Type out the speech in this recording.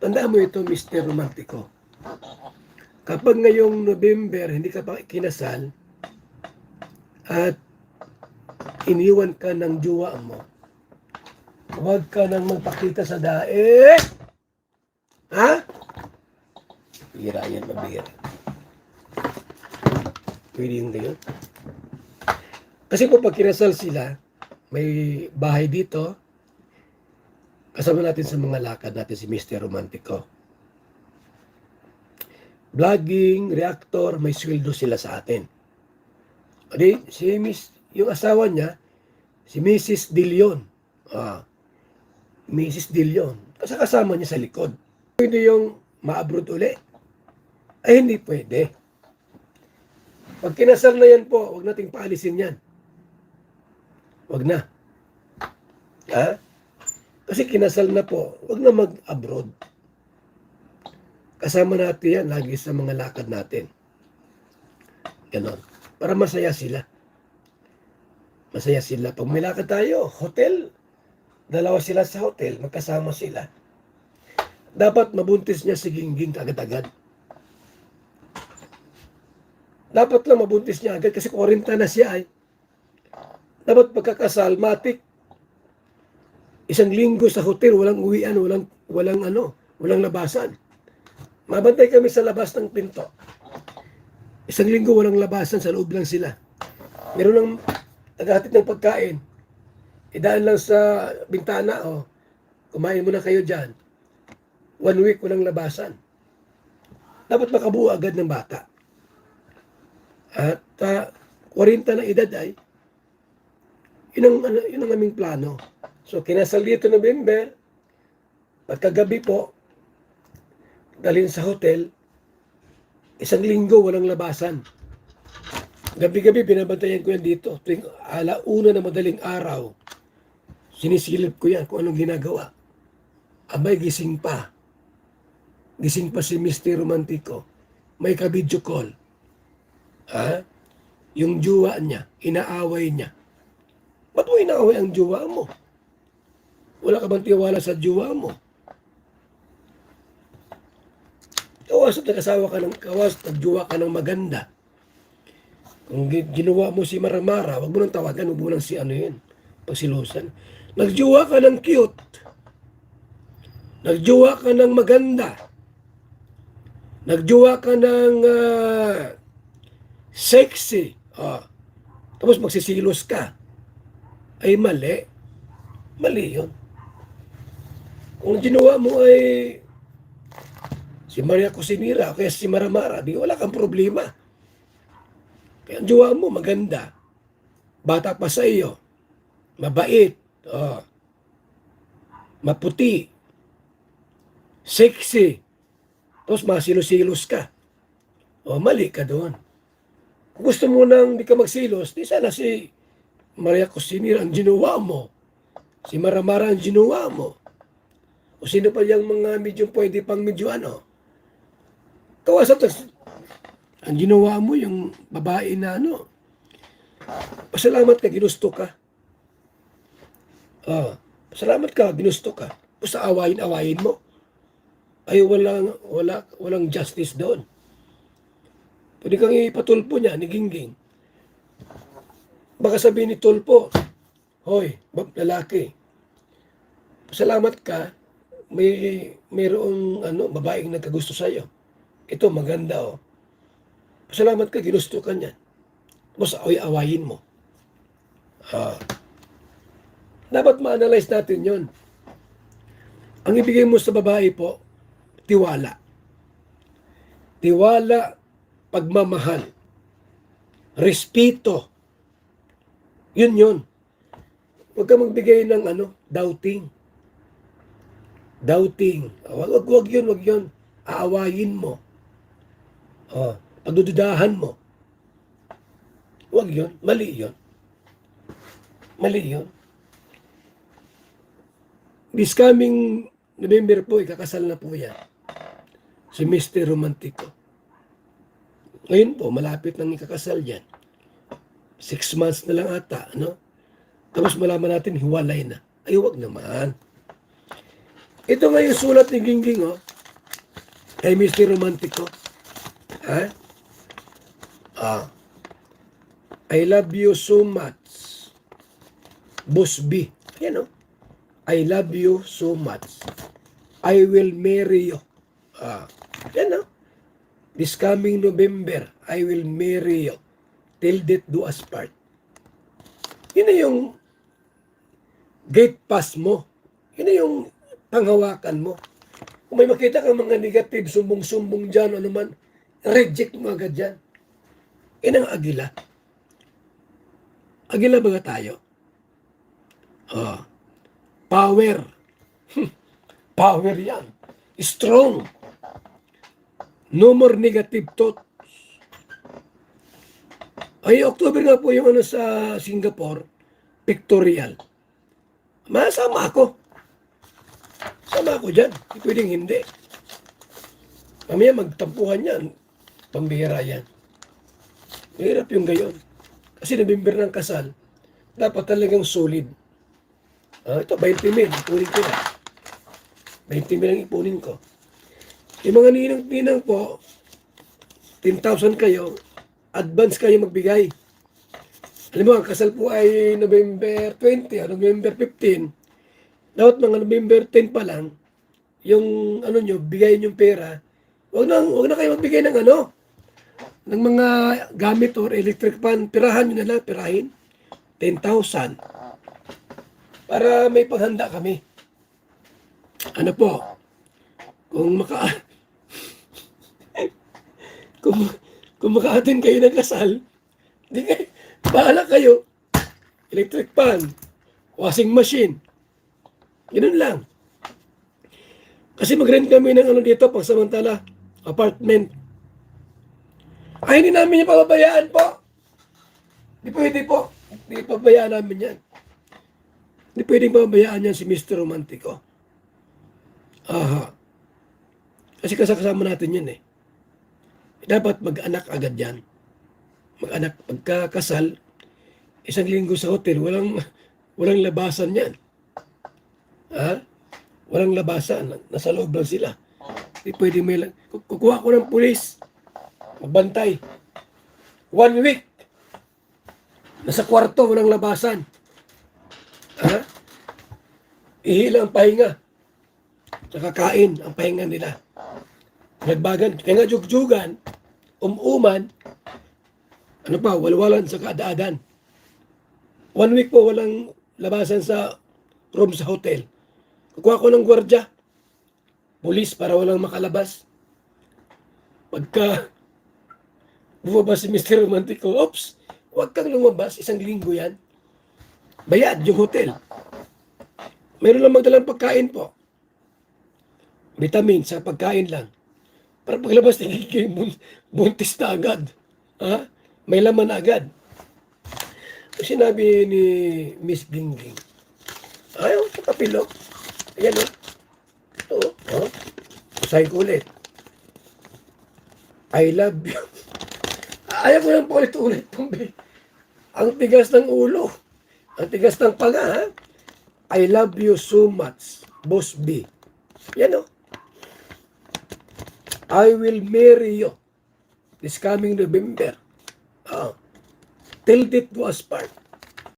Tandaan mo ito, Mr. Romantiko. Kapag ngayong November, hindi ka pa kinasal at iniwan ka ng jowa mo, huwag ka nang magpakita sa dae. Ha? Bira yan, mabira. Pwede yung gayon. Kasi po pag kinasal sila, may bahay dito, kasama natin sa mga lakad natin si Mr. Romantico. Vlogging, reactor, may sweldo sila sa atin. Okay? Yung asawa niya, si Mrs. De Leon. Mrs. De Leon. Kasama niya sa likod. Pwede yung ma-abroad uli? Ay, hindi pwede. Pag kinasal na yan po, huwag nating paalisin yan. Huwag na. Ha? Kasi kinasal na po, huwag na mag-abroad. Kasama natin yan lagi sa mga lakad natin. Ganon. Para masaya sila. Masaya sila. Pag may lakad tayo, hotel, dalawa sila sa hotel, magkasama sila. Dapat mabuntis niya si Gingging agad-agad. Dapat lang mabuntis niya agad kasi 40 na siya ay. Dapat pagkakasal, matik. 1 linggo sa hotel, walang uwian, walang labasan. Mabantay kami sa labas ng pinto. 1 linggo walang labasan, sa loob lang sila. Meron ng tagahatid ng pagkain. Idaan lang sa bintana, kumain muna kayo dyan. 1 week walang labasan. Dapat makabuo agad ng bata. At 40 na edad ay, yun ang aming plano. So, kinasal dito November, pagkagabi po, dalhin sa hotel, 1 linggo walang labasan. Gabi-gabi binabantayan ko yan dito. Tuwing 1:00 na madaling araw, sinisilip ko yan kung anong ginagawa. Abay, gising pa. Gising pa si Mr. Romantico. May ka-video call. Yung jowa niya, inaaway niya. Ba't mo inaaway ang jowa mo? Wala ka bang tiwala sa jowa mo? Kawas at nag-asawa ka ng kawas, nagjowa ka ng maganda. Kung ginawa mo si Maramara, wag mo nang tawagan, wag mo nang si pagsilusan. Nagjowa ka ng cute. Nagjowa ka ng maganda. Nagjowa ka ng sexy. Tapos magsisilos ka. Ay mali. Mali yun. Kung ginawa mo ay si Maria Cosinira, kaya si Maramara, di wala kang problema. Kaya ang jowa mo, maganda. Bata pa sa iyo. Mabait. Maputi. Sexy. Tapos masilos-silos ka. Mali ka doon. Kung gusto mo nang di ka magsilos, di sana si Maria Cosinira ang ginawa mo. Si Maramara ang ginawa mo. O sino pa yung mga medyo pwede pang medyo kawasan, ang ginawa mo, yung babae na pasalamat ka, ginusto ka. Pasalamat ka, ginusto ka. Basta awayin mo. Ay walang justice doon. Pwede kang ipatulpo niya ni Gingging. Baka sabihin ni Tulpo, hoy, lalaki, pasalamat ka, mayroong babaeng nagkagusto sa'yo. Ito, maganda Pasalamat ka, ginusto ka niyan. Tapos awayin mo. Dapat ma-analyze natin yon. Ang ibigay mo sa babae po, tiwala. Tiwala, pagmamahal, respeto. Yun. Huwag ka magbigay ng doubting. Doubting. Wag yun. Aawayin mo. Pagdududahan mo. Huwag yun. Mali yun. This coming November po, ikakasal na po yan. Si Mr. Romantico. Ngayon po, malapit nang ikakasal yan. 6 months na lang ata, Tapos malaman natin, hiwalay na. Ay, huwag naman. Ito nga yung sulat ni Gingging, Kay Mr. Romantico. Ha? Ah, I love you so much. Boss B. Yan o. I love you so much. I will marry you. Yan o. This coming November, I will marry you. Till death do us part. Yun na yung gate pass mo. Yun na yung panghawakan mo. Kung may makita kang mga negative, sumbong-sumbong dyan, ano man, reject mo agad dyan. Yan ang agila. Agila ba tayo? Power. Power yan. Strong. No more negative thoughts. Ay, October nga po yung sa Singapore, pictorial. Masama ako. Sama ako dyan. Hindi pwedeng hindi. Mamaya magtampuhan yan. Pambihira yan. Mahirap yung gayon. Kasi November ng kasal, dapat talagang solid. Ito, 20 mil. Ipunin ko na. 20 mil ang ipunin ko. Yung mga ninang-ninang po, 10,000 kayo, advance kayo magbigay. Alam mo, ang kasal po ay November 20 o November 15. Dapat mga November 10 pa lang, yung nyo, bigayin yung pera. Huwag na kayo magbigay ng ng mga gamit or electric fan. Pirahan nyo na lang, pirahin. 10,000. Para may paghanda kami. Ano po? Kung kung maka-attend kayo ng kasal, di kayo, bahala kayo. Electric fan, washing machine. Ganun lang. Kasi mag-rent kami ng dito, pagsamantala, apartment. Ay, hindi namin yung pababayaan po. Hindi pwede po. Hindi pababayaan namin yan. Hindi pwedeng pababayaan yan si Mr. Romantico. Kasi kasama natin yan eh. Dapat mag-anak agad yan. Mag-anak, pagkakasal, isang linggo sa hotel, walang labasan yan. Walang labasan. Nasa loob lang sila. Hindi pwede may lang. Kukuha ko ng pulis. Magbantay. 1 week. Nasa kwarto, walang labasan. Ihila ang pahinga. Nakakain ang pahinga nila. Nagbagan. Kaya nga jugjugan, umuman, walwalan sa kaadaadan. 1 week po walang labasan sa room sa hotel. Kukuha ko ng gwardya, pulis para walang makalabas. Pagka bumabas si Mr. Romantico, oops, huwag kang lumabas, isang linggo yan. Bayad yung hotel. Meron lang magdalang pagkain po. Vitamin sa pagkain lang. Para paglabas, buntis na agad. May laman na agad. Sinabi ni Miss Gingging, ayaw sa kapilo. Ayan o. Ito. Usay ko ulit. I love you. Ayaw ko lang po ulit. Ang tigas ng ulo. Ang tigas ng panga. I love you so much, Boss B. Yan o. I will marry you this coming November. Till death do us part.